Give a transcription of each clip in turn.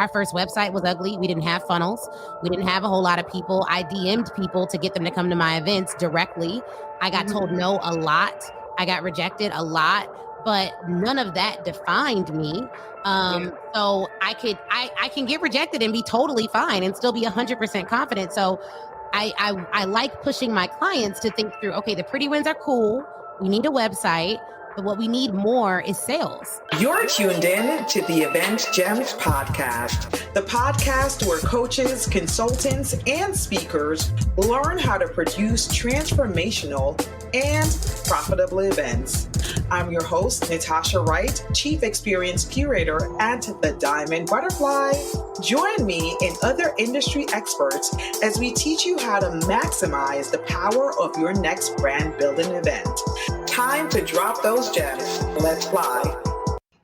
Our first website was ugly. We didn't have funnels. We didn't have a whole lot of people. I DM'd people to get them to come to my events directly. I got told no a lot. I got rejected a lot, but none of that defined me. So I can get rejected and be totally fine and still be 100% confident. So I like pushing my clients to think through, okay, the pretty wins are cool. We need a website, but what we need more is sales. You're tuned in to the Event Gems podcast, the podcast where coaches, consultants, and speakers learn how to produce transformational and profitable events. I'm your host, Natasha Wright, Chief Experience Curator at the Diamond Butterfly. Join me and other industry experts as we teach you how to maximize the power of your next brand building event. Time to drop those gems. Let's fly.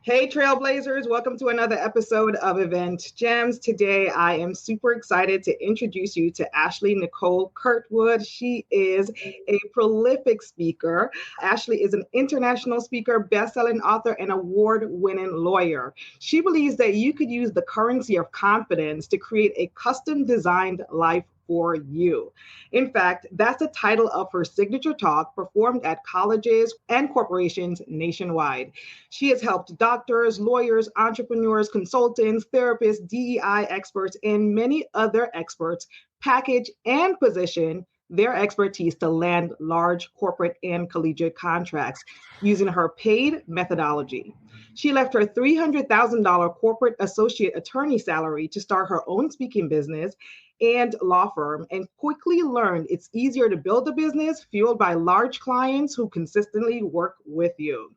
Hey, Trailblazers, welcome to another episode of Event Gems. Today, I am super excited to introduce you to Ashley Nicole Kirkwood. She is a prolific speaker. Ashley is an international speaker, best-selling author, and award-winning lawyer. She believes that you could use the currency of confidence to create a custom-designed life for you. In fact, that's the title of her signature talk performed at colleges and corporations nationwide. She has helped doctors, lawyers, entrepreneurs, consultants, therapists, DEI experts, and many other experts package and position their expertise to land large corporate and collegiate contracts using her paid methodology. She left her $300,000 corporate associate attorney salary to start her own speaking business and law firm, and quickly learned it's easier to build a business fueled by large clients who consistently work with you.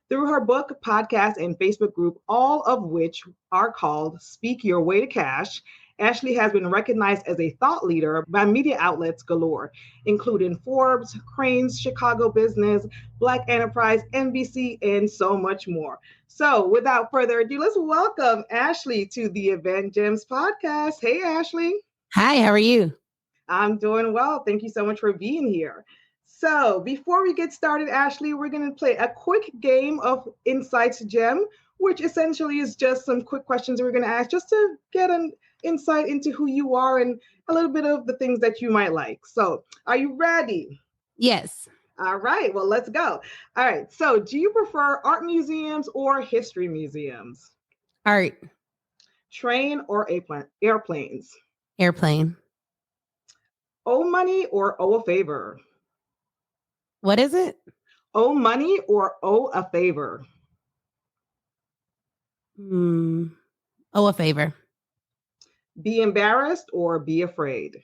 Through her book, podcast, and Facebook group, all of which are called Speak Your Way to Cash, Ashley has been recognized as a thought leader by media outlets galore, including Forbes, Crain's, Chicago Business, Black Enterprise, NBC, and so much more. So without further ado, let's welcome Ashley to the Event Gems podcast. Hey, Ashley. Hi, how are you? I'm doing well. Thank you so much for being here. So before we get started, Ashley, we're going to play a quick game of Insights Gem, which essentially is just some quick questions we're going to ask just to get an insight into who you are and a little bit of the things that you might like. So are you ready? Yes. All right. Well, let's go. All right. So do you prefer art museums or history museums? Art. Train or airplanes? Airplane. Owe money or owe a favor? What is it? Owe money or owe a favor? Owe a favor. Be embarrassed or be afraid?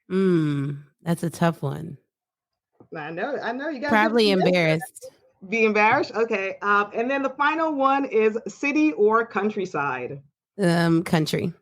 That's a tough one. I know. You got probably embarrassed. Be embarrassed. Okay. And then the final one is city or countryside? Country.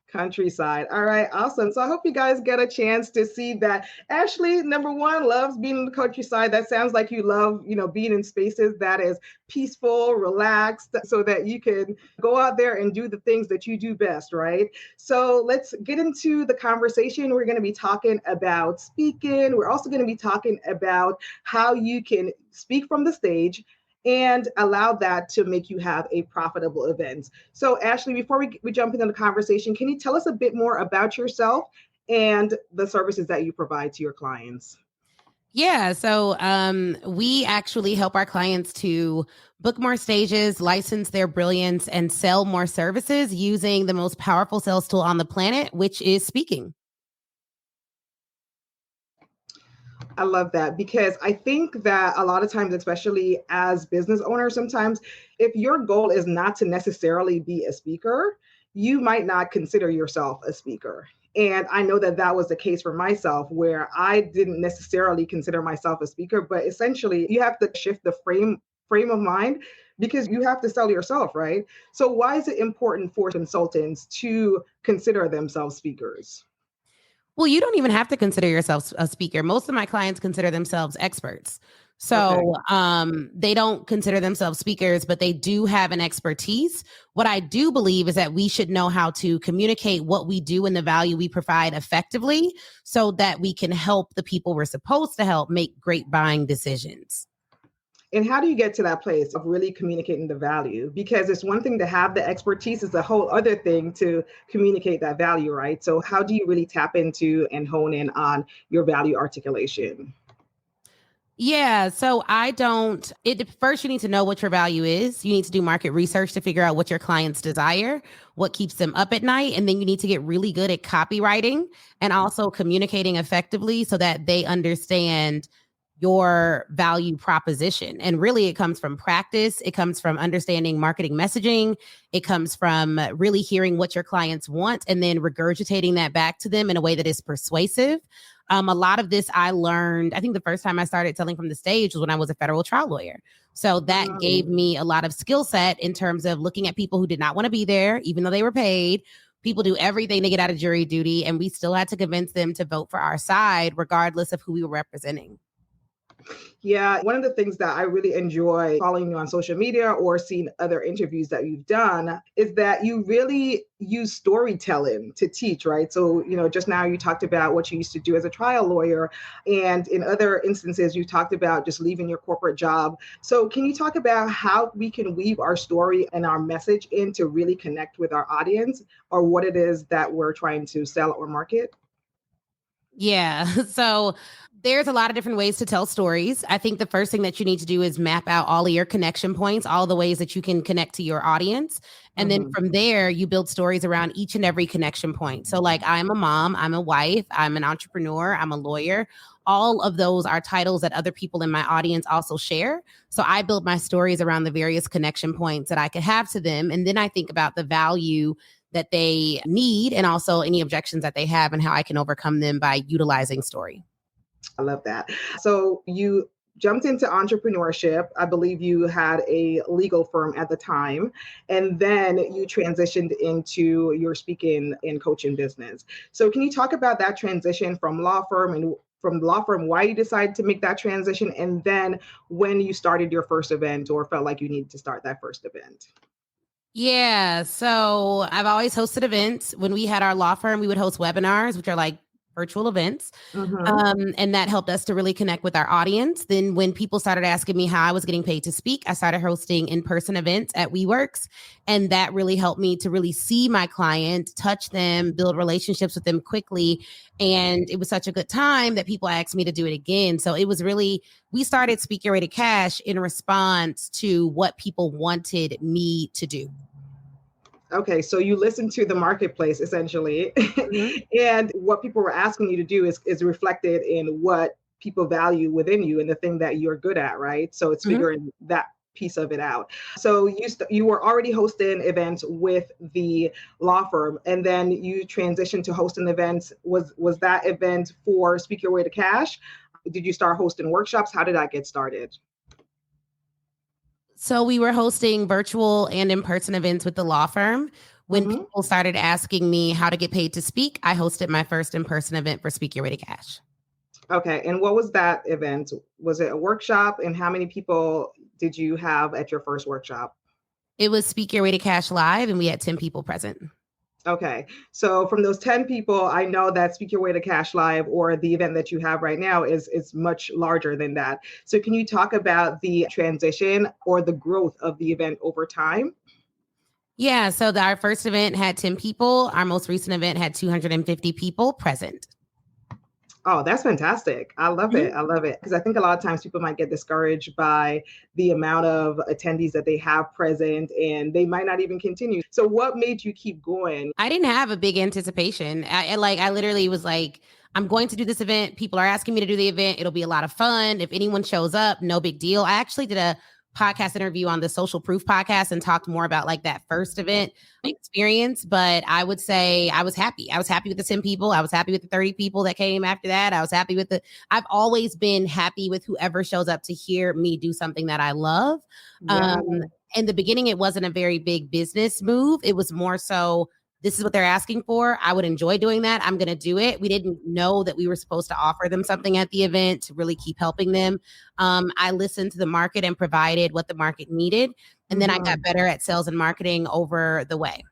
Countryside. All right, awesome. So I hope you guys get a chance to see that Ashley, number one, loves being in the countryside. That sounds like you love, being in spaces that is peaceful, relaxed, so that you can go out there and do the things that you do best, right? So let's get into the conversation. We're going to be talking about speaking. We're also going to be talking about how you can speak from the stage and allow that to make you have a profitable event. So Ashley, before we jump into the conversation, can you tell us a bit more about yourself and the services that you provide to your clients? Yeah, so we actually help our clients to book more stages, license their brilliance, and sell more services using the most powerful sales tool on the planet, which is speaking. I love that, because I think that a lot of times, especially as business owners, sometimes if your goal is not to necessarily be a speaker, you might not consider yourself a speaker. And I know that that was the case for myself, where I didn't necessarily consider myself a speaker, but essentially you have to shift the frame of mind, because you have to sell yourself, right? So why is it important for consultants to consider themselves speakers? Well, you don't even have to consider yourself a speaker. Most of my clients consider themselves experts. So they don't consider themselves speakers, but they do have an expertise. What I do believe is that we should know how to communicate what we do and the value we provide effectively, so that we can help the people we're supposed to help make great buying decisions. And how do you get to that place of really communicating the value? Because it's one thing to have the expertise, it's a whole other thing to communicate that value, right? So how do you really tap into and hone in on your value articulation? Yeah. So first you need to know what your value is. You need to do market research to figure out what your clients desire, what keeps them up at night. And then you need to get really good at copywriting and also communicating effectively so that they understand your value proposition. And really, it comes from practice. It comes from understanding marketing messaging. It comes from really hearing what your clients want and then regurgitating that back to them in a way that is persuasive. A lot of this I learned, I think the first time I started selling from the stage was when I was a federal trial lawyer. So that gave me a lot of skill set in terms of looking at people who did not want to be there, even though they were paid. People do everything to get out of jury duty, and we still had to convince them to vote for our side, regardless of who we were representing. Yeah, one of the things that I really enjoy following you on social media or seeing other interviews that you've done is that you really use storytelling to teach, right? So, just now you talked about what you used to do as a trial lawyer. And in other instances, you talked about just leaving your corporate job. So, can you talk about how we can weave our story and our message in to really connect with our audience or what it is that we're trying to sell or market? Yeah. So there's a lot of different ways to tell stories. I think the first thing that you need to do is map out all of your connection points, all the ways that you can connect to your audience. And then from there, you build stories around each and every connection point. So, like, I'm a mom, I'm a wife, I'm an entrepreneur, I'm a lawyer. All of those are titles that other people in my audience also share. So I build my stories around the various connection points that I could have to them. And then I think about the value that they need and also any objections that they have and how I can overcome them by utilizing story. I love that. So you jumped into entrepreneurship. I believe you had a legal firm at the time, and then you transitioned into your speaking and coaching business. So can you talk about that transition from law firm why you decided to make that transition, and then when you started your first event or felt like you needed to start that first event? Yeah. So I've always hosted events. When we had our law firm, we would host webinars, which are like virtual events. And that helped us to really connect with our audience. Then when people started asking me how I was getting paid to speak, I started hosting in-person events at WeWorks. And that really helped me to really see my client, touch them, build relationships with them quickly. And it was such a good time that people asked me to do it again. So it was really, we started Speak Your Way to Cash in response to what people wanted me to do. Okay, so you listen to the marketplace essentially, and what people were asking you to do is reflected in what people value within you and the thing that you're good at, right? So it's figuring that piece of it out. So you were already hosting events with the law firm, and then you transitioned to hosting events. Was that event for Speak Your Way to Cash? Did you start hosting workshops? How did that get started? So we were hosting virtual and in-person events with the law firm. When people started asking me how to get paid to speak, I hosted my first in-person event for Speak Your Way to Cash. Okay. And what was that event? Was it a workshop? And how many people did you have at your first workshop? It was Speak Your Way to Cash Live, and we had 10 people present. Okay. So from those 10 people, I know that Speak Your Way to Cash Live or the event that you have right now is much larger than that. So can you talk about the transition or the growth of the event over time? Yeah. So our first event had 10 people. Our most recent event had 250 people present. Oh, that's fantastic. I love it. I love it. Because I think a lot of times people might get discouraged by the amount of attendees that they have present and they might not even continue. So what made you keep going? I didn't have a big anticipation. I literally was like, I'm going to do this event. People are asking me to do the event. It'll be a lot of fun. If anyone shows up, no big deal. I actually did a podcast interview on the Social Proof podcast and talked more about like that first event experience. But I would say I was happy. I was happy with the 10 people. I was happy with the 30 people that came after that. I was happy with I've always been happy with whoever shows up to hear me do something that I love. Yeah. In the beginning, it wasn't a very big business move. It was more so, this is what they're asking for. I would enjoy doing that. I'm going to do it. We didn't know that we were supposed to offer them something at the event to really keep helping them. I listened to the market and provided what the market needed. And then I got better at sales and marketing over the way.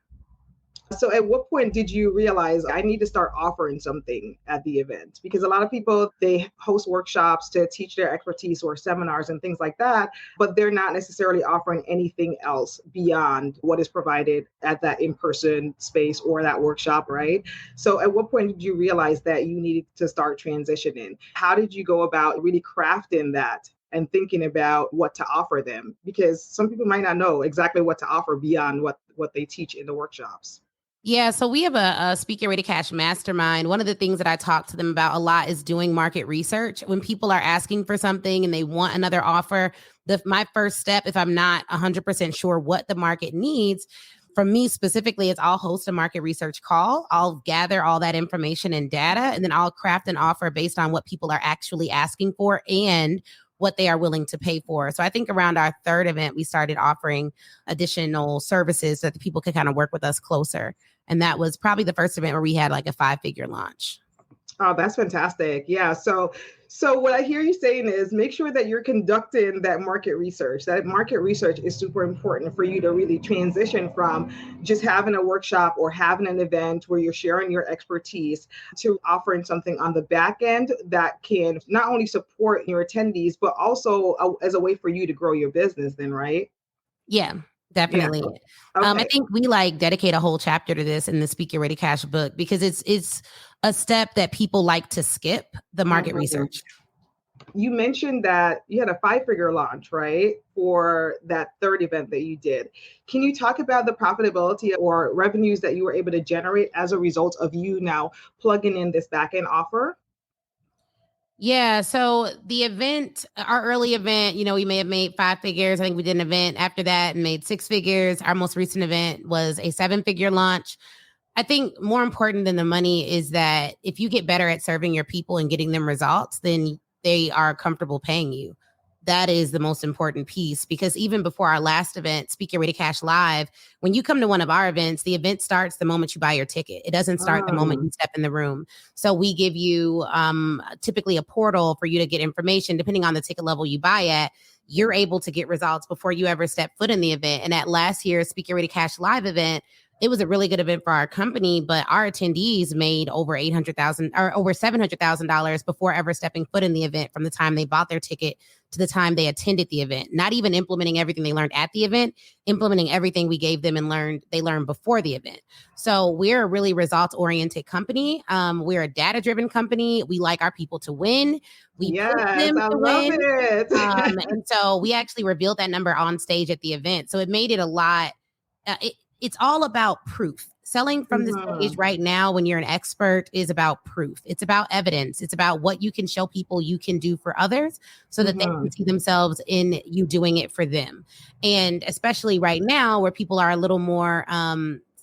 So at what point did you realize I need to start offering something at the event? Because a lot of people, they host workshops to teach their expertise or seminars and things like that, but they're not necessarily offering anything else beyond what is provided at that in-person space or that workshop, right? So at what point did you realize that you needed to start transitioning? How did you go about really crafting that and thinking about what to offer them? Because some people might not know exactly what to offer beyond what they teach in the workshops. Yeah, so we have a Speaker Ready Cash mastermind. One of the things that I talk to them about a lot is doing market research. When people are asking for something and they want another offer, my first step, if I'm not 100% sure what the market needs, from me specifically, is I'll host a market research call. I'll gather all that information and data, and then I'll craft an offer based on what people are actually asking for and what they are willing to pay for. So I think around our third event, we started offering additional services so that the people could kind of work with us closer. And that was probably the first event where we had like a 5-figure launch. Oh, that's fantastic. Yeah. So what I hear you saying is make sure that you're conducting that market research. That market research is super important for you to really transition from just having a workshop or having an event where you're sharing your expertise to offering something on the back end that can not only support your attendees, but also as a way for you to grow your business then, right? Yeah. Definitely. Yeah. Okay. I think we dedicate a whole chapter to this in the Speaker Ready Cash book because it's a step that people like to skip, the market research. You mentioned that you had a 5-figure launch, right? For that third event that you did. Can you talk about the profitability or revenues that you were able to generate as a result of you now plugging in this back-end offer? Yeah. So the event, our early event, we may have made 5 figures. I think we did an event after that and made 6 figures. Our most recent event was a 7-figure launch. I think more important than the money is that if you get better at serving your people and getting them results, then they are comfortable paying you. That is the most important piece, because even before our last event, Speaker Ready Cash Live, when you come to one of our events, the event starts the moment you buy your ticket. It doesn't start the moment you step in the room. So we give you typically a portal for you to get information. Depending on the ticket level you buy at, you're able to get results before you ever step foot in the event. And at last year's Speaker Ready Cash Live event, it was a really good event for our company, but our attendees made over $800,000 or over $700,000 before ever stepping foot in the event, from the time they bought their ticket to the time they attended the event. Not even implementing everything they learned at the event, implementing everything we gave them and they learned before the event. So we're a really results-oriented company. We're a data-driven company. We like our people to win. We yes, I love win. it. And so we actually revealed that number on stage at the event. So it made it a lot. It's all about proof. Selling from the stage right now when you're an expert is about proof. It's about evidence. It's about what you can show people you can do for others so that they can see themselves in you doing it for them. And especially right now where people are a little more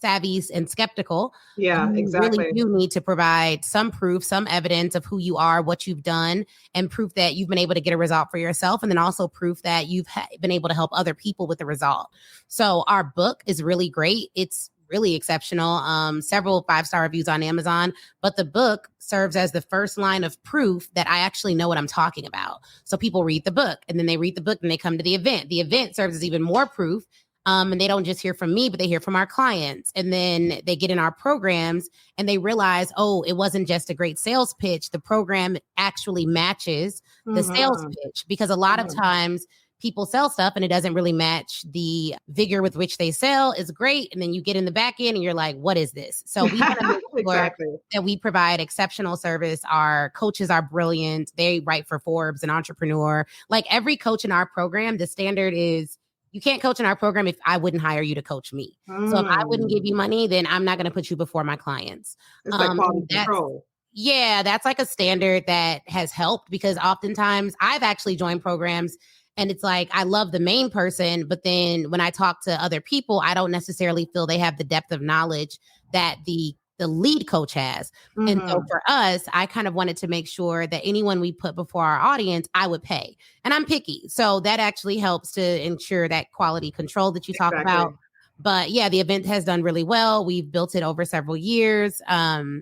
savvy and skeptical. Yeah, exactly. You really do need to provide some proof, some evidence of who you are, what you've done, and proof that you've been able to get a result for yourself. And then also proof that you've been able to help other people with the result. So our book is really great. It's really exceptional. Several 5-star reviews on Amazon, but the book serves as the first line of proof that I actually know what I'm talking about. So people read the book and then they read the book and they come to the event. The event serves as even more proof. And they don't just hear from me, but they hear from our clients. And then they get in our programs and they realize, oh, it wasn't just a great sales pitch. The program actually matches the sales pitch, because a lot of times people sell stuff and it doesn't really match the vigor with which they sell. Is great. And then you get in the back end and you're like, what is this? So we want to make sure that we provide exceptional service. Our coaches are brilliant. They write for Forbes and Entrepreneur. Like every coach in our program, the standard is, you can't coach in our program if I wouldn't hire you to coach me. So if I wouldn't give you money, then I'm not going to put you before my clients. It's like quality control. Yeah, that's like a standard that has helped, because oftentimes I've actually joined programs and it's like, I love the main person, but then when I talk to other people, I don't necessarily feel they have the depth of knowledge that the lead coach has. And so for us, I kind of wanted to make sure that anyone we put before our audience, I would pay. And I'm picky. So that actually helps to ensure that quality control that you talk about. But yeah, the event has done really well. We've built it over several years.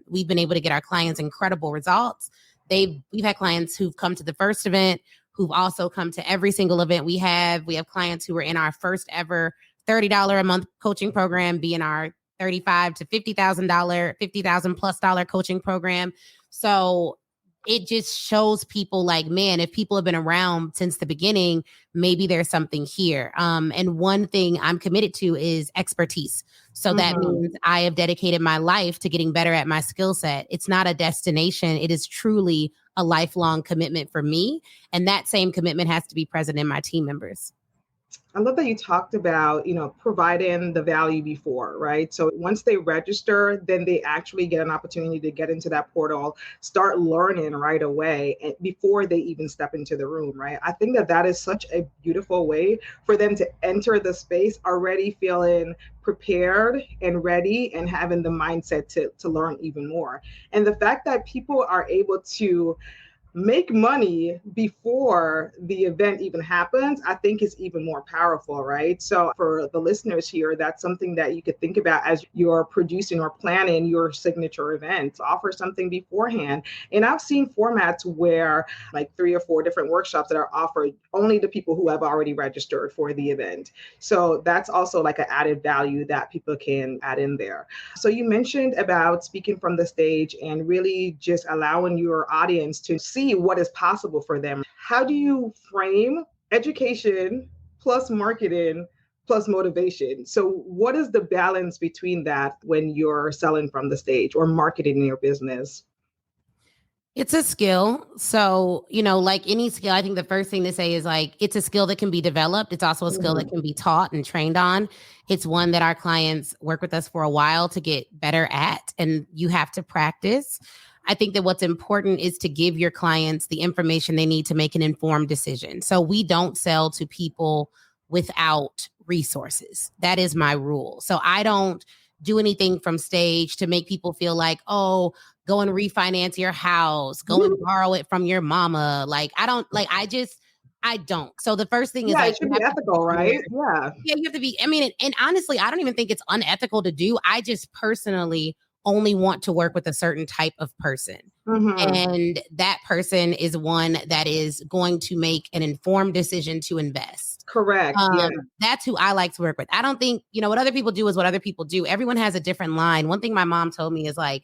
We've been able to get our clients incredible results. We've had clients who've come to the first event, who've also come to every single event we have. We have clients who were in our first ever $30 a month coaching program, be in our $35,000 to $50,000, $50,000+ coaching program. So it just shows people like, man, if people have been around since the beginning, maybe there's something here. And one thing I'm committed to is expertise. So that means I have dedicated my life to getting better at my skill set. It's not a destination. It is truly a lifelong commitment for me. And that same commitment has to be present in my team members. I love that you talked about, providing the value before, right? So once they register, then they actually get an opportunity to get into that portal, start learning right away and before they even step into the room, right? I think that is such a beautiful way for them to enter the space already feeling prepared and ready and having the mindset to learn even more. And the fact that people are able to make money before the event even happens, I think is even more powerful, right? So for the listeners here, that's something that you could think about as you're producing or planning your signature event. Offer something beforehand. And I've seen formats where like 3 or 4 different workshops that are offered only to people who have already registered for the event. So that's also like an added value that people can add in there. So you mentioned about speaking from the stage and really just allowing your audience to see what is possible for them. How do you frame education plus marketing plus motivation? So what is the balance between that when you're selling from the stage or marketing your business? It's a skill. So, like any skill, I think the first thing to say is like, it's a skill that can be developed. It's also a skill that can be taught and trained on. It's one that our clients work with us for a while to get better at, and you have to practice. I think that what's important is to give your clients the information they need to make an informed decision. So we don't sell to people without resources. That is my rule. So I don't do anything from stage to make people feel like, oh, go and refinance your house, go and borrow it from your mama. Like, I don't. So the first thing is it should be ethical, right? Yeah, you have to be. I mean, and honestly, I don't even think it's unethical to do. I just personally only want to work with a certain type of person. And that person is one that is going to make an informed decision to invest. Correct. That's who I like to work with. I don't think, what other people do is what other people do. Everyone has a different line. One thing my mom told me is like,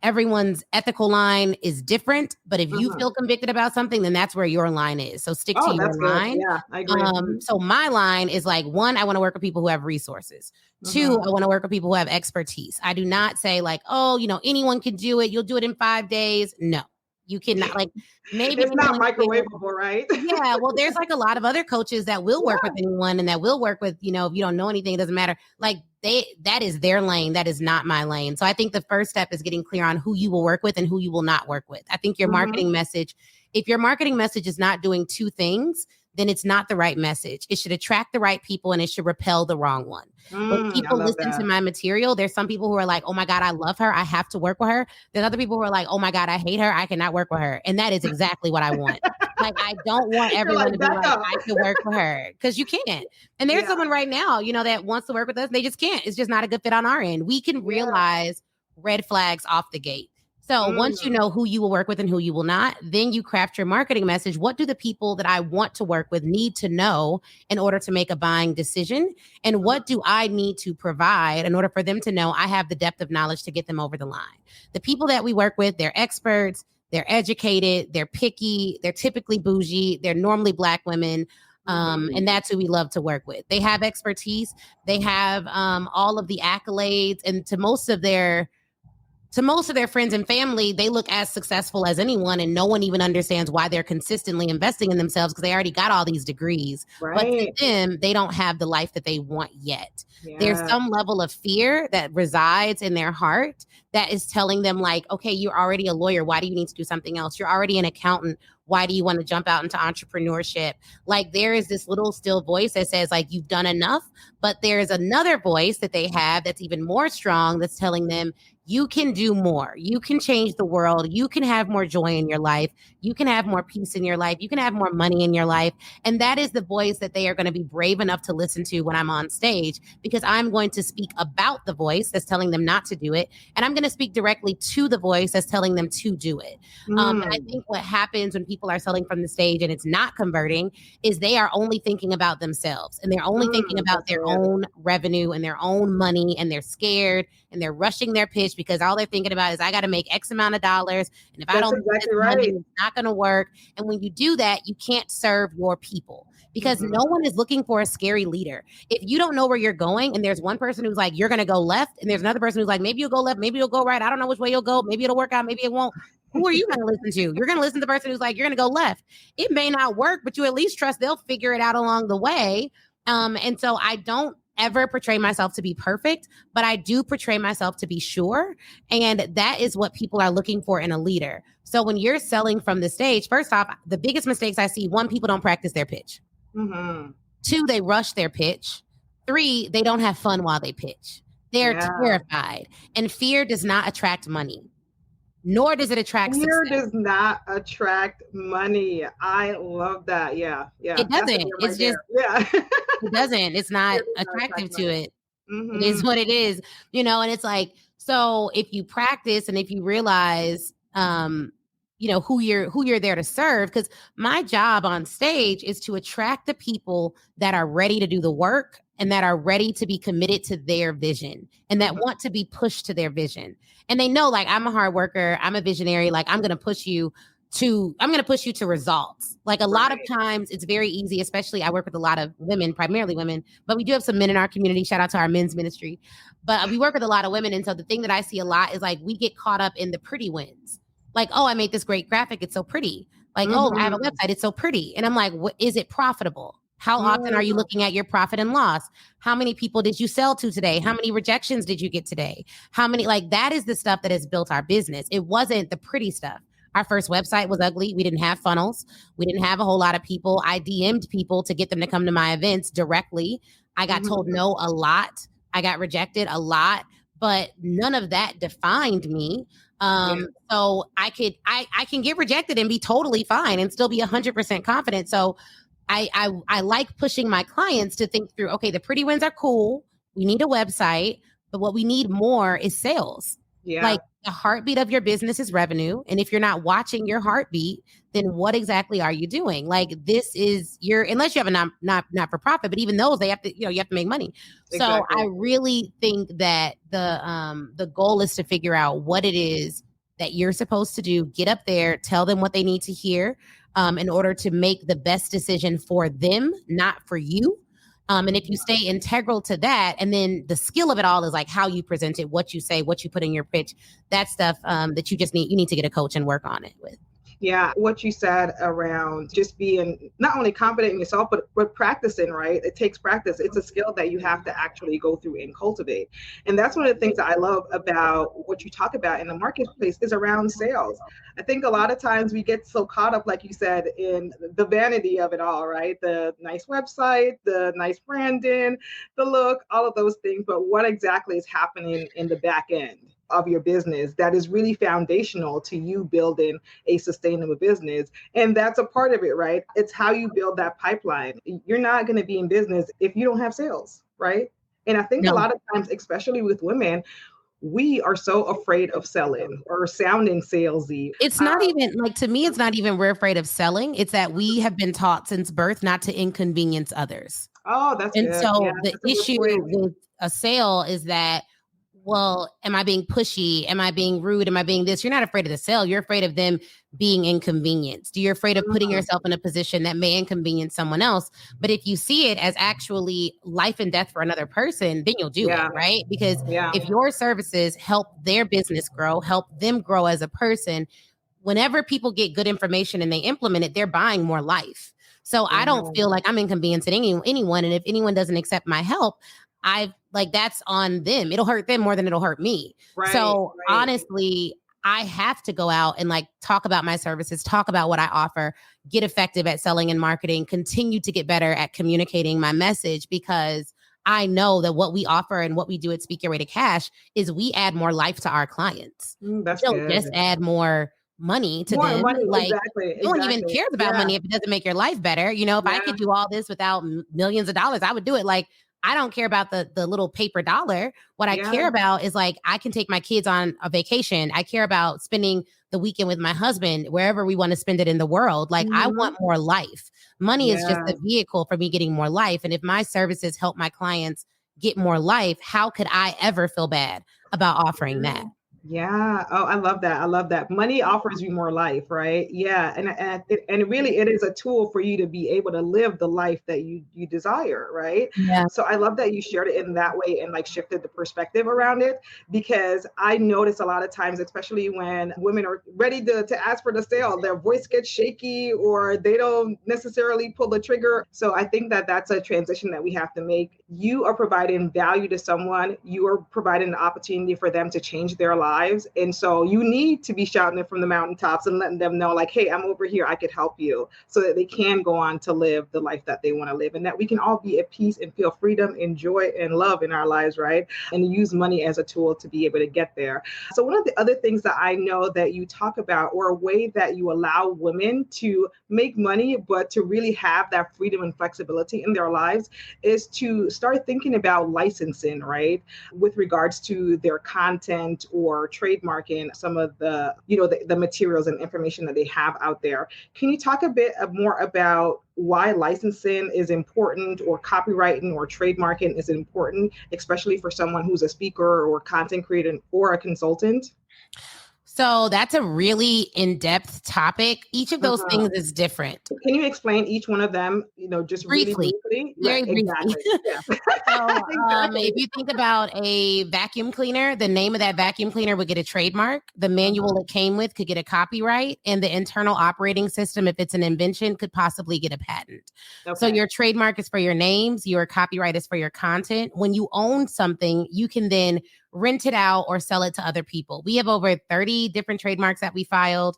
everyone's ethical line is different, but if you feel convicted about something, then that's where your line is. So stick to your line. Yeah, I agree. So my line is like, 1, I want to work with people who have resources. 2, I want to work with people who have expertise. I do not say like, oh, anyone can do it. You'll do it in 5 days. No, you cannot. Like, maybe it's not microwavable, right? Yeah. Well, there's like a lot of other coaches that will work with anyone and that will work with, if you don't know anything, it doesn't matter. Like that is their lane. That is not my lane. So I think the first step is getting clear on who you will work with and who you will not work with. I think your marketing message, if your marketing message is not doing 2 things, then it's not the right message. It should attract the right people and it should repel the wrong one. When people listen to my material, there's some people who are like, oh my God, I love her. I have to work with her. There's other people who are like, oh my God, I hate her. I cannot work with her. And that is exactly what I want. Like, I don't want everyone to be like, I can work with her, because you can't. And there's someone right now, that wants to work with us. They just can't. It's just not a good fit on our end. We can realize red flags off the gate. So once you know who you will work with and who you will not, then you craft your marketing message. What do the people that I want to work with need to know in order to make a buying decision? And what do I need to provide in order for them to know I have the depth of knowledge to get them over the line? The people that we work with, they're experts, they're educated, they're picky, they're typically bougie, they're normally Black women. And that's who we love to work with. They have expertise. They have all of the accolades, and to most of their friends and family, they look as successful as anyone, and no one even understands why they're consistently investing in themselves because they already got all these degrees. Right. But to them, they don't have the life that they want yet. Yeah. There's some level of fear that resides in their heart that is telling them like, okay, you're already a lawyer. Why do you need to do something else? You're already an accountant. Why do you want to jump out into entrepreneurship? Like, there is this little still voice that says like, you've done enough, but there's another voice that they have that's even more strong that's telling them, you can do more. You can change the world. You can have more joy in your life. You can have more peace in your life. You can have more money in your life. And that is the voice that they are going to be brave enough to listen to when I'm on stage, because I'm going to speak about the voice that's telling them not to do it. And I'm going going to speak directly to the voice that's telling them to do it. And I think what happens when people are selling from the stage and it's not converting is they are only thinking about themselves, and they're only thinking about their own revenue and their own money, and they're scared and they're rushing their pitch because all they're thinking about is I got to make X amount of dollars. And if I don't, money, it's not going to work. And when you do that, you can't serve your people. Because no one is looking for a scary leader. If you don't know where you're going and there's one person who's like, you're going to go left, and there's another person who's like, maybe you'll go left, maybe you'll go right. I don't know which way you'll go. Maybe it'll work out. Maybe it won't. Who are you going to listen to? You're going to listen to the person who's like, you're going to go left. It may not work, but you at least trust they'll figure it out along the way. And so I don't ever portray myself to be perfect, but I do portray myself to be sure. And that is what people are looking for in a leader. So when you're selling from the stage, first off, the biggest mistakes I see, one, people don't practice their pitch. Two, they rush their pitch. Three, they don't have fun while they pitch. They're terrified. And fear does not attract money, nor does it attract fear success. Does not attract money. I love that. Yeah. It doesn't. It's just, it doesn't. It's not attractive to it. It is what it is, and it's like, so if you practice and if you realize, who you're there to serve, because my job on stage is to attract the people that are ready to do the work and that are ready to be committed to their vision and that want to be pushed to their vision. And they know, like, I'm a hard worker, I'm a visionary, like I'm going to push you to results. Like a lot of times it's very easy, especially I work with a lot of women, primarily women, but we do have some men in our community. Shout out to our men's ministry. But we work with a lot of women. And so the thing that I see a lot is like, we get caught up in the pretty wins. Like, oh, I made this great graphic. It's so pretty. Like, oh, I have a website. It's so pretty. And I'm like, is it profitable? How often are you looking at your profit and loss? How many people did you sell to today? How many rejections did you get today? How many, like, that is the stuff that has built our business. It wasn't the pretty stuff. Our first website was ugly. We didn't have funnels. We didn't have a whole lot of people. I DM'd people to get them to come to my events directly. I got told no a lot. I got rejected a lot, but none of that defined me. So I can get rejected and be totally fine and still be 100% confident. So I like pushing my clients to think through, okay, the pretty wins are cool. We need a website, but what we need more is sales. Like the heartbeat of your business is revenue. And if you're not watching your heartbeat, then what exactly are you doing? Like this is unless you have a not for profit, but even those, they have to, you have to make money. Exactly. So I really think that the goal is to figure out what it is that you're supposed to do, get up there, tell them what they need to hear in order to make the best decision for them, not for you. And if you stay integral to that, and then the skill of it all is like how you present it, what you say, what you put in your pitch, that stuff that you need to get a coach and work on it with. Yeah, what you said around just being not only confident in yourself, but practicing, right? It takes practice. It's a skill that you have to actually go through and cultivate. And that's one of the things that I love about what you talk about in the marketplace is around sales. I think a lot of times we get so caught up, like you said, in the vanity of it all, right? The nice website, the nice branding, the look, all of those things. But what exactly is happening in the back end of your business that is really foundational to you building a sustainable business? And that's a part of it, right? It's how you build that pipeline. You're not going to be in business if you don't have sales, right? And I think a lot of times, especially with women, we are so afraid of selling or sounding salesy. It's not even like, to me, it's not even we're afraid of selling. It's that we have been taught since birth not to inconvenience others. Oh, that's and good. So the issue with a sale is that, well, am I being pushy? Am I being rude? Am I being this? You're not afraid of the sale. You're afraid of them being inconvenienced. You're afraid of putting yourself in a position that may inconvenience someone else. But if you see it as actually life and death for another person, then you'll do it, right? Because if your services help their business grow, help them grow as a person, whenever people get good information and they implement it, they're buying more life. So I don't feel like I'm inconveniencing anyone. And if anyone doesn't accept my help, that's on them. It'll hurt them more than it'll hurt me. Honestly, I have to go out and talk about my services, talk about what I offer, get effective at selling and marketing, continue to get better at communicating my message, because I know that what we offer and what we do at Speak Your Way to Cash is we add more life to our clients. That's don't good. Just add more money to them. Money, no one even cares about money if it doesn't make your life better. If I could do all this without millions of dollars, I would do it. I don't care about the little paper dollar. What I Yeah. care about is like, I can take my kids on a vacation. I care about spending the weekend with my husband, wherever we want to spend it in the world. Like, I Mhm. want more life. Money is just Yeah. a vehicle for me getting more life. And if my services help my clients get more life, how could I ever feel bad about offering that? Yeah. Oh, I love that. I love that. Money offers you more life, right? Yeah. And really, it is a tool for you to be able to live the life that you desire, right? Yeah. So I love that you shared it in that way and like shifted the perspective around it, because I notice a lot of times, especially when women are ready to ask for the sale, their voice gets shaky or they don't necessarily pull the trigger. So I think that that's a transition that we have to make. You are providing value to someone. You are providing an opportunity for them to change their lives. And so you need to be shouting it from the mountaintops and letting them know, like, hey, I'm over here, I could help you, so that they can go on to live the life that they want to live, and that we can all be at peace and feel freedom and joy and love in our lives, right? And use money as a tool to be able to get there. So one of the other things that I know that you talk about, or a way that you allow women to make money, but to really have that freedom and flexibility in their lives, is to start thinking about licensing, right? With regards to their content or trademarking some of the, the materials and information that they have out there. Can you talk a bit more about why licensing is important, or copywriting or trademarking is important, especially for someone who's a speaker or content creator or a consultant? So that's a really in-depth topic. Each of those Uh-huh. things is different. Can you explain each one of them, just really Briefly, briefly? Right, very briefly. exactly. Yeah. So, Exactly. if you think about a vacuum cleaner, the name of that vacuum cleaner would get a trademark. The manual it came with could get a copyright, and the internal operating system, if it's an invention, could possibly get a patent. So Okay. your trademark is for your names, your copyright is for your content. When you own something, you can then rent it out or sell it to other people. We have over 30 different trademarks that we filed.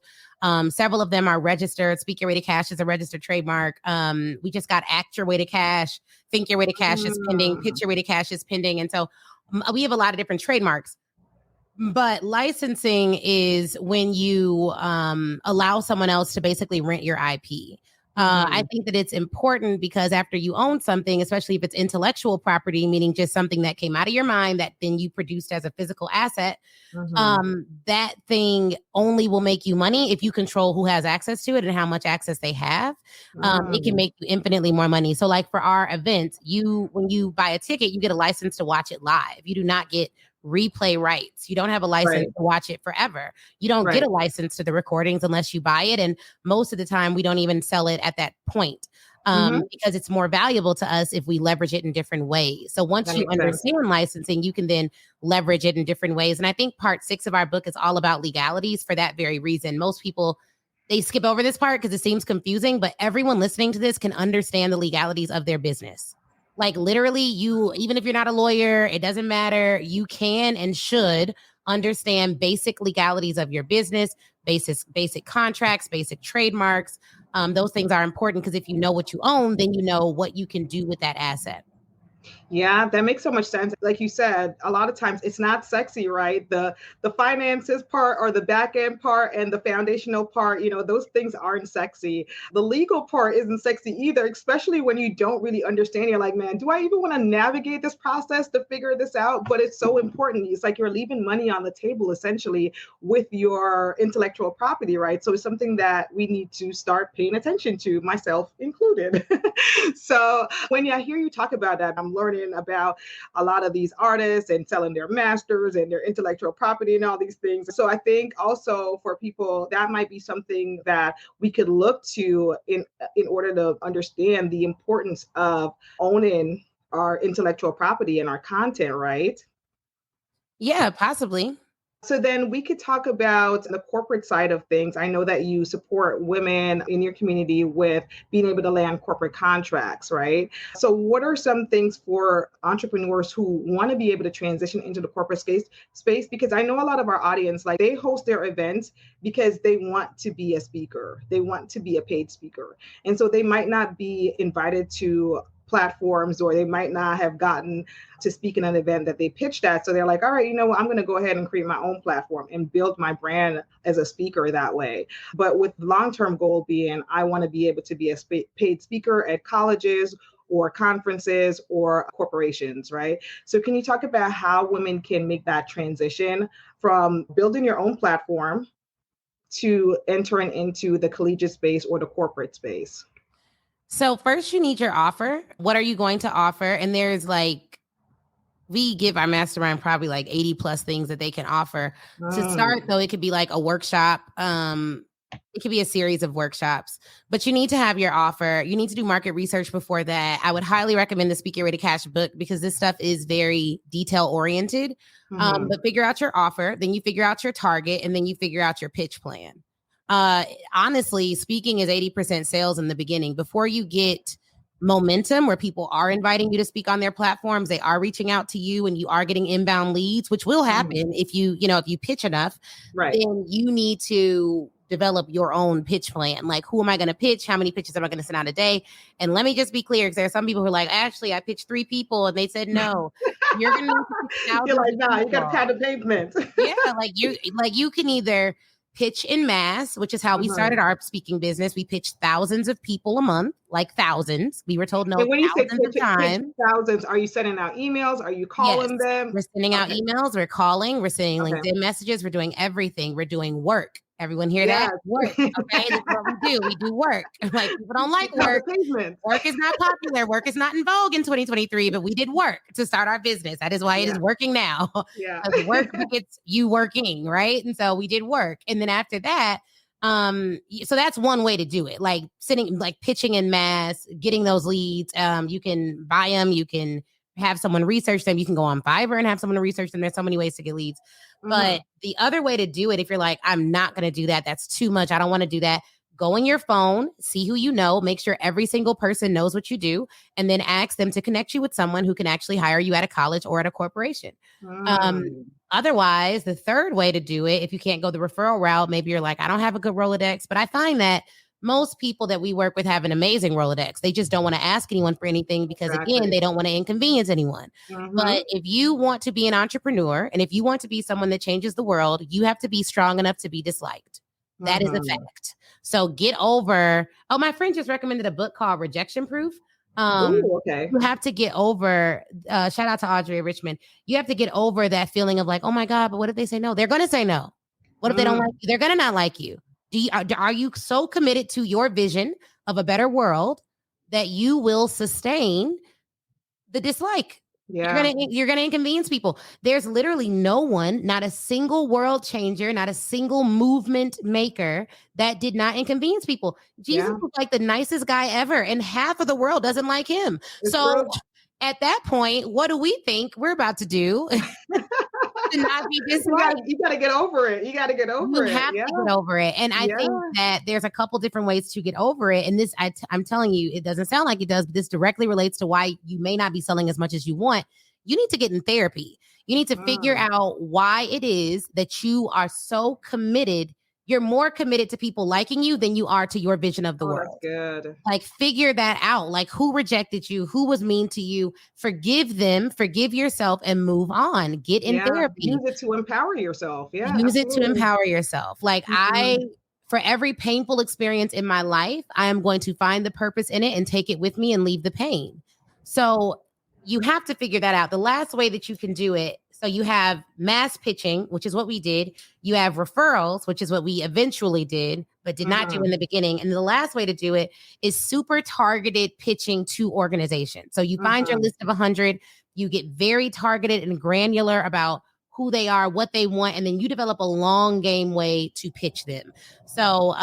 Several of them are registered. Speak Your Way to Cash is a registered trademark. We just got Act Your Way to Cash. Think Your Way to Cash is pending. Mm. Pitch Your Way to Cash is pending. And so we have a lot of different trademarks. But licensing is when you allow someone else to basically rent your IP. I think that it's important because after you own something, especially if it's intellectual property, meaning just something that came out of your mind that then you produced as a physical asset, that thing only will make you money if you control who has access to it and how much access they have. It can make you infinitely more money. So like for our events, when you buy a ticket, you get a license to watch it live. You do not get replay rights. You don't have a license Right. to watch it forever. You don't get Right. a license to the recordings unless you buy it. And most of the time we don't even sell it at that point. Because it's more valuable to us if we leverage it in different ways. So once That you makes sense. understand licensing, you can then leverage it in different ways. And I think part 6 of our book is all about legalities for that very reason. Most people, they skip over this part because it seems confusing, but everyone listening to this can understand the legalities of their business. Like literally, even if you're not a lawyer, it doesn't matter. You can and should understand basic legalities of your business, basic contracts, basic trademarks. Those things are important because if you know what you own, then you know what you can do with that asset. Yeah, that makes so much sense. Like you said, a lot of times it's not sexy, right? The finances part or the back end part and the foundational part, those things aren't sexy. The legal part isn't sexy either, especially when you don't really understand. You're like, man, do I even want to navigate this process to figure this out? But it's so important. It's like you're leaving money on the table essentially with your intellectual property, right? So it's something that we need to start paying attention to, myself included. So when I hear you talk about that, I'm learning about a lot of these artists and selling their masters and their intellectual property and all these things. So I think also for people, that might be something that we could look to in order to understand the importance of owning our intellectual property and our content, right? Yeah, possibly. So then we could talk about the corporate side of things. I know that you support women in your community with being able to land corporate contracts, right? So what are some things for entrepreneurs who want to be able to transition into the corporate space? Because I know a lot of our audience, like they host their events because they want to be a speaker. They want to be a paid speaker. And so they might not be invited to platforms, or they might not have gotten to speak in an event that they pitched at. So they're like, all right, you know what, I'm going to go ahead and create my own platform and build my brand as a speaker that way. But with long-term goal being, I want to be able to be a paid speaker at colleges or conferences or corporations, right? So can you talk about how women can make that transition from building your own platform to entering into the collegiate space or the corporate space? So first you need your offer. What are you going to offer? And there's like, we give our mastermind probably like 80 plus things that they can offer. To start though, it could be like a workshop. It could be a series of workshops, but you need to have your offer. You need to do market research before that. I would highly recommend the Speak Your Way to Cash book because this stuff is very detail oriented. But figure out your offer, then you figure out your target, and then you figure out your pitch plan. Honestly, speaking is 80% sales in the beginning. Before you get momentum where people are inviting you to speak on their platforms, they are reaching out to you and you are getting inbound leads, which will happen if you pitch enough, right? Then you need to develop your own pitch plan. Like, who am I going to pitch? How many pitches am I going to send out a day? And let me just be clear, because there are some people who are like, Ashley, I pitched 3 people and they said no. You're going to You're like, nah, you got to pad the pavement. Yeah, you can either pitch in mass, which is how we started our speaking business. We pitched thousands of people a month, like thousands. We were told no. And when you say pitch thousands, are you sending out emails? Are you calling them? We're sending out emails. We're calling. We're sending LinkedIn messages. We're doing everything. We're doing work. Everyone hear that? Work. Okay, that's what we do. We do work. Like, people don't like work. Work is not popular. Work is not in vogue in 2023, but we did work to start our business. That is why it is working now. Yeah. Work gets you working, right? And so we did work. And then after that, so that's one way to do it. Like pitching in mass, getting those leads. You can buy them. You can have someone research them. You can go on Fiverr and have someone research them. There's so many ways to get leads. But the other way to do it, if you're like, I'm not going to do that, that's too much, I don't want to do that, go on your phone, see who you know, make sure every single person knows what you do, and then ask them to connect you with someone who can actually hire you at a college or at a corporation. Otherwise, the third way to do it, if you can't go the referral route, maybe you're like, I don't have a good Rolodex, but I find that most people that we work with have an amazing Rolodex. They just don't want to ask anyone for anything because, again, they don't want to inconvenience anyone. But if you want to be an entrepreneur and if you want to be someone that changes the world, you have to be strong enough to be disliked. That is a fact. So get over. Oh, my friend just recommended a book called Rejection Proof. You have to get over, shout out to Audrey Richmond. You have to get over that feeling of like, oh my God, but what if they say no? They're going to say no. What if they don't like you? They're going to not like you. Are you so committed to your vision of a better world that you will sustain the dislike? Yeah. You're gonna inconvenience people. There's literally no one, not a single world changer, not a single movement maker that did not inconvenience people. Jesus was like the nicest guy ever, and half of the world doesn't like him. So at that point, what do we think we're about to do? To not be disliked. You got to get over it. You got to get over it. You have to get over it. And I think that there's a couple different ways to get over it. And this, I'm telling you, it doesn't sound like it does, but this directly relates to why you may not be selling as much as you want. You need to get in therapy. You need to figure out why it is that you are so committed. You're more committed to people liking you than you are to your vision of the world. That's good. Like, figure that out. Like, who rejected you? Who was mean to you? Forgive them, forgive yourself, and move on. Get in therapy. Use it to empower yourself. Yeah. Use it to empower yourself. Like, for every painful experience in my life, I am going to find the purpose in it and take it with me and leave the pain. So you have to figure that out. The last way that you can do it, so you have mass pitching, which is what we did. You have referrals, which is what we eventually did, but did not do in the beginning. And the last way to do it is super targeted pitching to organizations. So you find your list of 100, you get very targeted and granular about who they are, what they want, and then you develop a long game way to pitch them. So,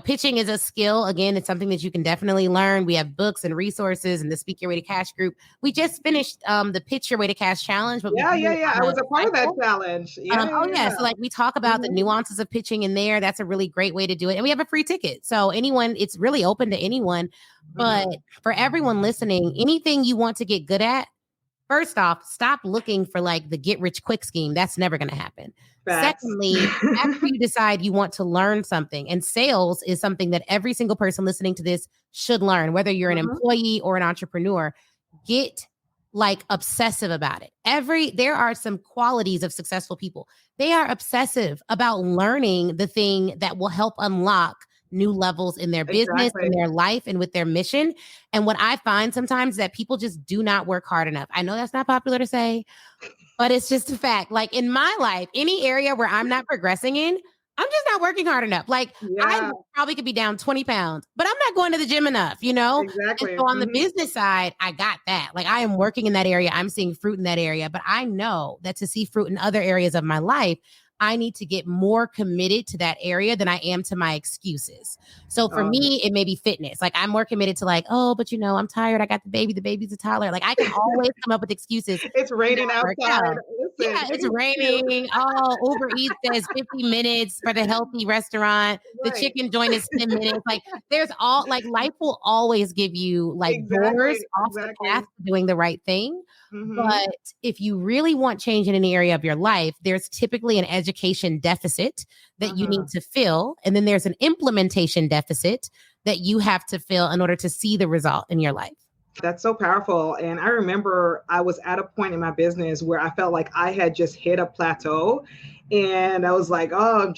pitching is a skill. Again, it's something that you can definitely learn. We have books and resources and the Speak Your Way to Cash group. We just finished the Pitch Your Way to Cash challenge. But I was a part of that challenge. So like we talk about the nuances of pitching in there. That's a really great way to do it. And we have a free ticket. So it's really open to anyone. But for everyone listening, anything you want to get good at, first off, stop looking for like the get rich quick scheme. That's never going to happen. Secondly, after you decide you want to learn something, and sales is something that every single person listening to this should learn, whether you're an employee or an entrepreneur, get like obsessive about it. There are some qualities of successful people. They are obsessive about learning the thing that will help unlock new levels in their business, Exactly. in their life, and with their mission. And what I find sometimes is that people just do not work hard enough. I know that's not popular to say, but it's just a fact. Like in my life, any area where I'm not progressing in, I'm just not working hard enough. Like I Yeah, probably could be down 20 pounds, but I'm not going to the gym enough, you know? And exactly. so on the Hmm. business side, I got that. Like I am working in that area. I'm seeing fruit in that area, but I know that to see fruit in other areas of my life, I need to get more committed to that area than I am to my excuses. So for Um, me, it may be fitness. Like I'm more committed to like, oh, but you know, I'm tired. I got the baby. The baby's a toddler. Like I can always come up with excuses it's to raining not work outside. out. Listen, Yeah, it's excuse. raining. Oh, Uber Eats says 50 minutes for the healthy restaurant. The Right. chicken joint is 10 minutes. Like there's all like life will always give you like doors Exactly. off the path Exactly. to doing the right thing. Hmm. But if you really want change in any area of your life, there's typically an education deficit that you need Uh-huh. to fill. And then there's an implementation deficit that you have to fill in order to see the result in your life. That's so powerful. And I remember I was at a point in my business where I felt like I had just hit a plateau. And I was like, oh,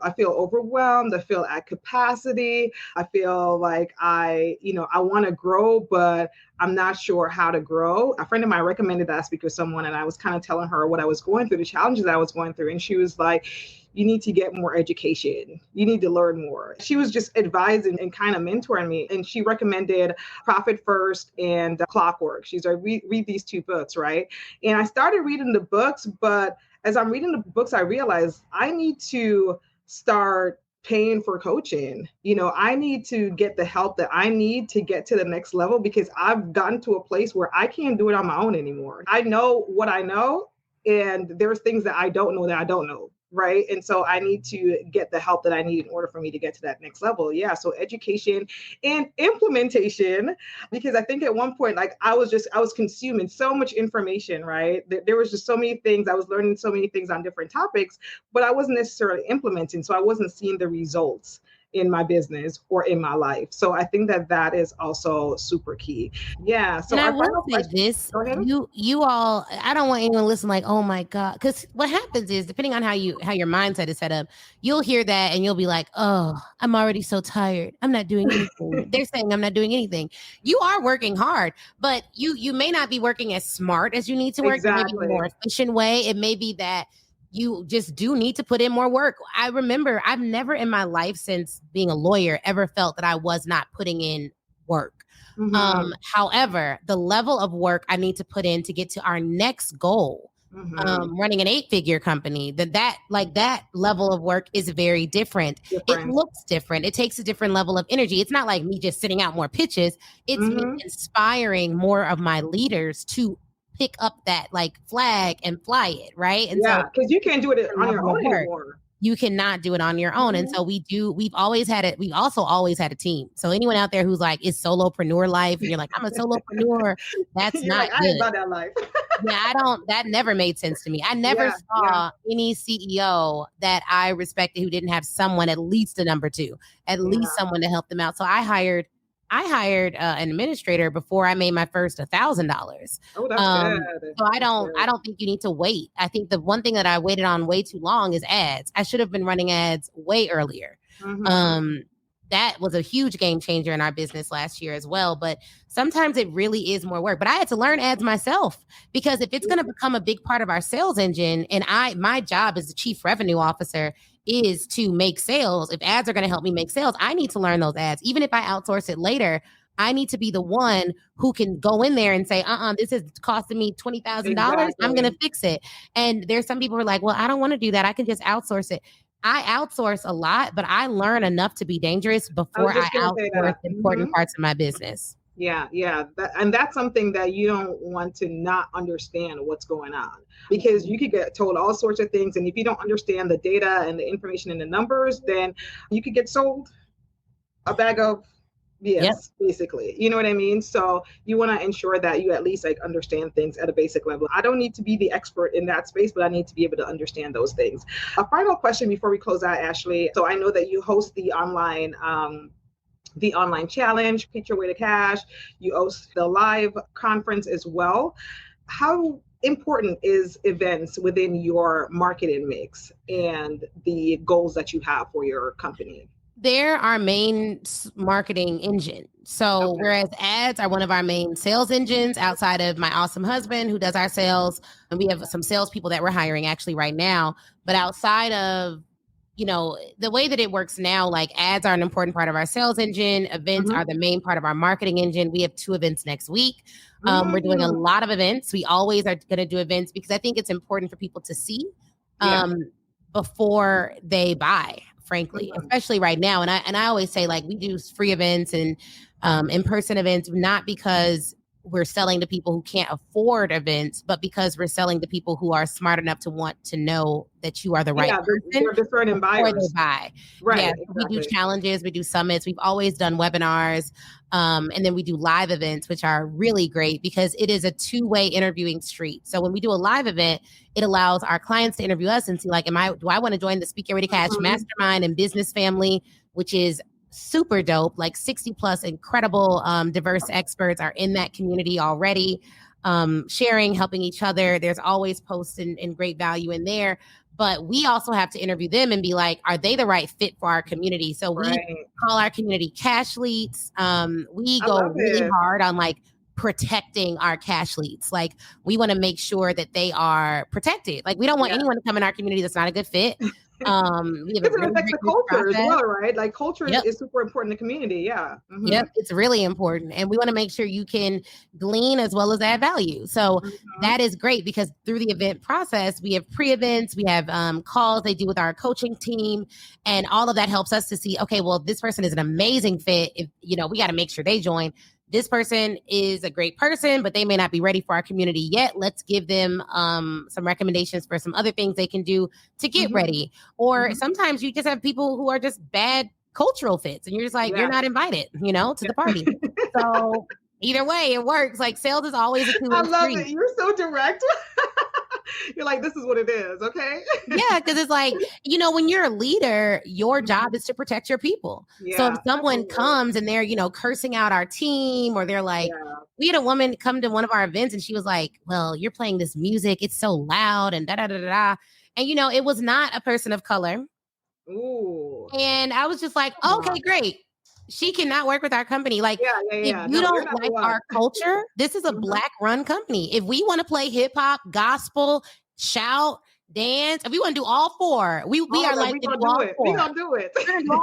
I feel overwhelmed. I feel at capacity. I feel like I want to grow, but I'm not sure how to grow. A friend of mine recommended that I speak with someone, and I was kind of telling her what I was going through, the challenges I was going through. And she was like, you need to get more education. You need to learn more. She was just advising and kind of mentoring me. And she recommended Profit First and Clockwork. She's like, read these two books, right? And I started reading the books, but as I'm reading the books, I realized I need to start paying for coaching. I need to get the help that I need to get to the next level, because I've gotten to a place where I can't do it on my own anymore. I know what I know, and there's things that I don't know that I don't know. Right. And so I need to get the help that I need in order for me to get to that next level. Yeah. So education and implementation, because I think at one point, like I was consuming so much information, right? There was just so many things. I was learning so many things on different topics, but I wasn't necessarily implementing. So I wasn't seeing the results in my business or in my life. So I think that is also super key. Yeah. So And I our will final say question. this, Go ahead. you all, I don't want anyone to listen like, oh my God. Because what happens is depending on how your mindset is set up, you'll hear that and you'll be like, oh, I'm already so tired. I'm not doing anything. They're saying I'm not doing anything. You are working hard, but you may not be working as smart as you need to work. There may be a Exactly. more efficient way. It may be that you just do need to put in more work. I remember I've never in my life since being a lawyer ever felt that I was not putting in work. Mm-hmm. However, the level of work I need to put in to get to our next goal, Mm-hmm. running an 8-figure company, that level of work is very different. It Different. looks different. It takes a different level of energy. It's not like me just sitting out more pitches. It's me Mm-hmm. inspiring more of my leaders to pick up that like flag and fly it, right? And so Yeah, because you can't do it different on your level of own work. anymore. You cannot do it on your own. And Mhm. so we've always had it. We've also always had a team. So anyone out there who's like, it's solopreneur life and you're like, I'm a solopreneur, that's You're not like, I ain't good. about that life. Yeah, that never made sense to me. I never Yeah, yeah. saw any CEO that I respected who didn't have someone, at least a number two, at least Yeah. someone to help them out. So I hired an administrator before I made my first $1,000. Oh, that's good. So I That's don't good. I don't think you need to wait. I think the one thing that I waited on way too long is ads. I should have been running ads way earlier. Mhm. Um, that was a huge game changer in our business last year as well. But sometimes it really is more work. But I had to learn ads myself, because if it's going to become a big part of our sales engine, and my job as the chief revenue officer is to make sales. If ads are going to help me make sales, I need to learn those ads. Even if I outsource it later, I need to be the one who can go in there and say, this is costing me $20,000. I'm going Exactly. to fix it. And there's some people who are like, well, I don't want to do that. I can just outsource it. I outsource a lot, but I learn enough to be dangerous I was before I just gonna say outsource that. important Mhm. parts of my business. Yeah, yeah. And that's something that you don't want to not understand what's going on, because you could get told all sorts of things. And if you don't understand the data and the information and the numbers, then you could get sold a bag of Yep. BS, basically. You know what I mean? So you want to ensure that you at least like understand things at a basic level. I don't need to be the expert in that space, but I need to be able to understand those things. A final question before we close out, Ashley. So I know that you host the online challenge, Pitch Your Way to Cash. You host the live conference as well. How important is events within your marketing mix and the goals that you have for your company? They're our main marketing engine. So whereas ads are one of our main sales engines outside of my awesome husband who does our sales, and we have some salespeople that we're hiring actually right now. But outside of, the way that it works now, like ads are an important part of our sales engine. Events are the main part of our marketing engine. We have 2 events next week. We're doing a lot of events. We always are going to do events because I think it's important for people to see before they buy, frankly, especially right now. And I always say, like, we do free events and in-person events, not because we're selling to people who can't afford events, but because we're selling to people who are smart enough to want to know that you are the right person they're discerning before buyers. they buy. Right. Yeah, Exactly. we do challenges, we do summits. We've always done webinars. And then we do live events, which are really great because it is a 2-way interviewing street. So when we do a live event, it allows our clients to interview us and see, like, do I want to join the Speak Get Ready Cash mastermind and business family, which is super dope. Like 60 plus incredible diverse experts are in that community already, sharing, helping each other. There's always posts and great value in there. But we also have to interview them and be like, are they the right fit for our community? So we call our community cash leads. We go really hard on like protecting our cash leads. Like we want to make sure that they are protected. Like we don't want anyone to come in our community that's not a good fit. We have it affects the culture as well, right? Like culture is super important in the community. Yeah. Yep. It's really important. And we want to make sure you can glean as well as add value. So that is great because through the event process, we have pre-events, we have calls they do with our coaching team, and all of that helps us to see, okay, well, this person is an amazing fit. If, we got to make sure they join. This person is a great person, but they may not be ready for our community yet. Let's give them some recommendations for some other things they can do to get ready. Or sometimes you just have people who are just bad cultural fits and you're just like, you're not invited, to the party. So either way, it works. Like sales is always a two-way street. I love it. You're so direct. You're like, this is what it is. Okay. Yeah. Cause it's like, when you're a leader, your job is to protect your people. So if someone comes and they're, cursing out our team, or they're like, we had a woman come to one of our events and she was like, well, you're playing this music. It's so loud and da, da, da, da, da. And, it was not a person of color. Ooh. And I was just like, okay, great. She cannot work with our company. Like, if you don't like our culture, this is a Black run company. If we want to play hip hop, gospel, shout, dance, if we want to do all 4, we are like, we're going to do it. We're going to do it. We're going to do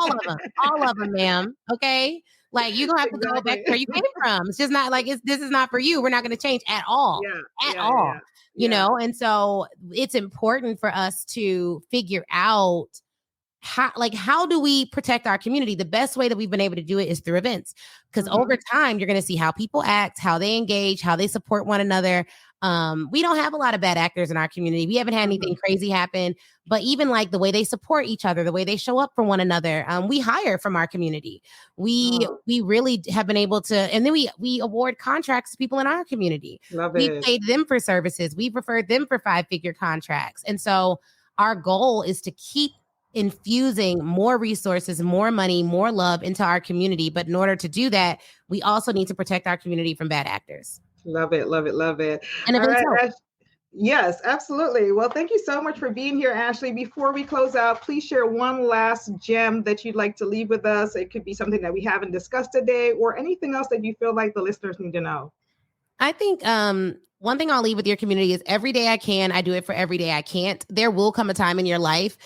all of them, ma'am. Okay. Like you're going to have to go back to where you came from. It's just not like, this is not for you. We're not going to change at all, And so it's important for us to figure out how do we protect our community? The best way that we've been able to do it is through events, because over time, you're going to see how people act, how they engage, how they support one another. We don't have a lot of bad actors in our community. We haven't had anything crazy happen, but even like the way they support each other, the way they show up for one another, we hire from our community. We really have been able to, and then we award contracts to people in our community. We paid them for services. We've referred them for 5-figure contracts. And so our goal is to keep infusing more resources, more money, more love into our community. But in order to do that, we also need to protect our community from bad actors. Love it. Love it. Love it. And all right, yes, absolutely. Well, thank you so much for being here, Ashley. Before we close out, please share one last gem that you'd like to leave with us. It could be something that we haven't discussed today or anything else that you feel like the listeners need to know. I think one thing I'll leave with your community is every day I can, I do it for every day I can't. There will come a time in your life.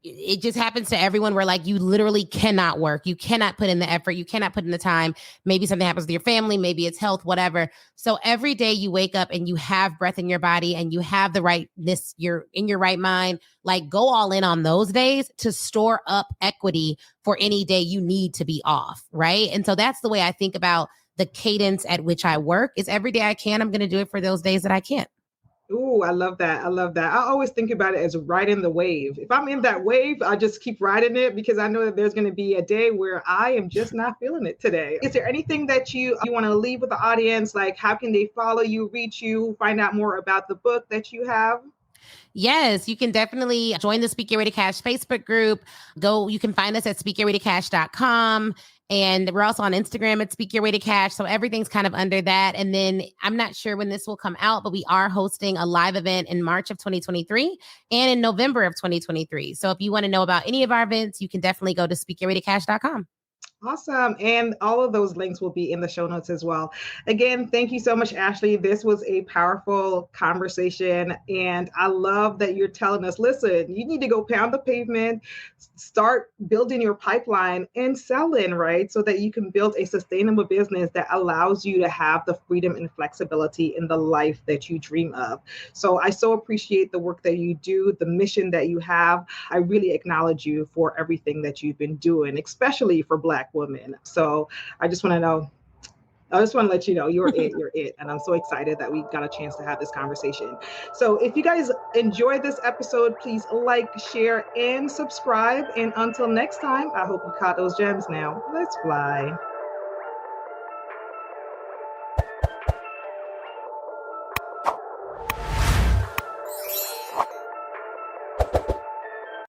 It just happens to everyone where like you literally cannot work. You cannot put in the effort. You cannot put in the time. Maybe something happens with your family. Maybe it's health, whatever. So every day you wake up and you have breath in your body and you have the rightness, you're in your right mind, like go all in on those days to store up equity for any day you need to be off. Right. And so that's the way I think about the cadence at which I work is every day I can, I'm going to do it for those days that I can't. Ooh, I love that. I love that. I always think about it as riding the wave. If I'm in that wave, I just keep riding it because I know that there's going to be a day where I am just not feeling it today. Is there anything that you want to leave with the audience? Like how can they follow you, reach you, find out more about the book that you have? Yes, you can definitely join the Speak Get Ready Cash Facebook group. You can find us at speakgetreadycash.com. And we're also on Instagram at Speak Your Way to Cash. So everything's kind of under that. And then I'm not sure when this will come out, but we are hosting a live event in March of 2023 and in November of 2023. So if you want to know about any of our events, you can definitely go to speakyourwaytocash.com. Awesome. And all of those links will be in the show notes as well. Again, thank you so much, Ashley. This was a powerful conversation. And I love that you're telling us, listen, you need to go pound the pavement, start building your pipeline and selling, right? So that you can build a sustainable business that allows you to have the freedom and flexibility in the life that you dream of. So I so appreciate the work that you do, the mission that you have. I really acknowledge you for everything that you've been doing, especially for Black women. So I just want to let you know you're it. And I'm so excited that we got a chance to have this conversation. So if you guys enjoyed this episode, please like, share, and subscribe. And until next time, I hope you caught those gems now. Let's fly.